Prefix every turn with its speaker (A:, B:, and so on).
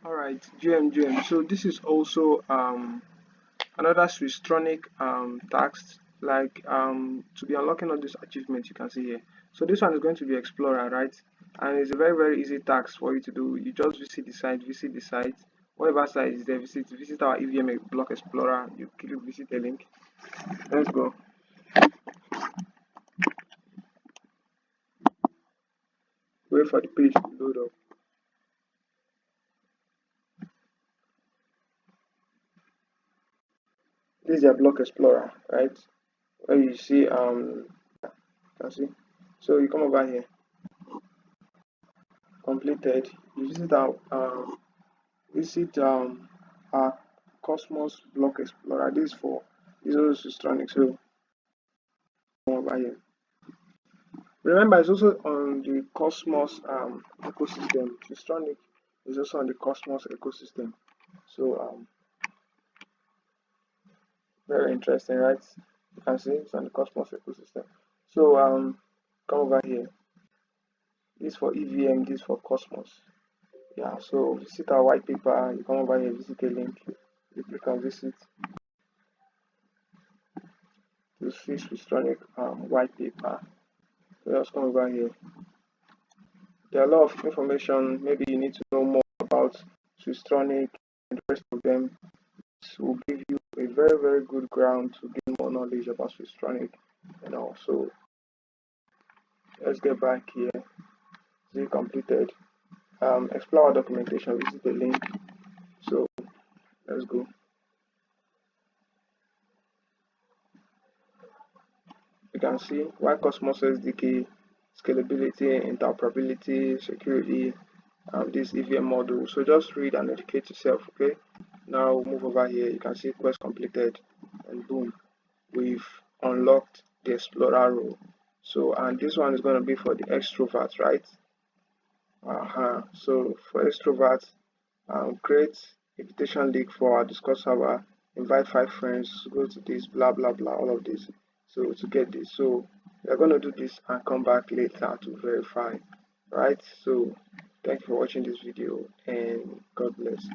A: Alright, GM. So this is also another Swisstronik task, like to be unlocking all these achievements you can see here. So this one is going to be Explorer, right? And it's a very easy task for you to do. You just visit the site, whatever site is there, visit our EVM block explorer. You click visit a link. Let's go. Wait for the page to load up. This is your block explorer, right? Where you see can see. So you come over here, completed. You visit our Cosmos block explorer. This is also Swisstronik. So come over here. Remember, it's also on the Cosmos ecosystem. Swisstronik is also on the Cosmos ecosystem. So very interesting, right? You can see it's on the Cosmos ecosystem. So come over here. This for EVM, this for Cosmos. Yeah, so visit our white paper. You come over here, visit a link. You click on visit to see Swisstronik white paper. So just come over here. There are a lot of information. Maybe you need to know more about Swisstronik and the rest of them. This will give you a very good ground to gain more knowledge about Swisstronik. So let's get back here. See completed. Explore our documentation. Visit the link. So let's go. You can see why Cosmos SDK, scalability, interoperability, security, this EVM model. So just read and educate yourself, okay? Now move over here. You can see quest completed, and boom, we've unlocked the Explorer role. So, and this one is going to be for the extrovert, right? So for extrovert, create invitation link for our Discord server, invite 5 friends, go to this, blah blah blah, all of this. So to get this, so we're going to do this and come back later to verify, right? So thank you for watching this video, and God bless.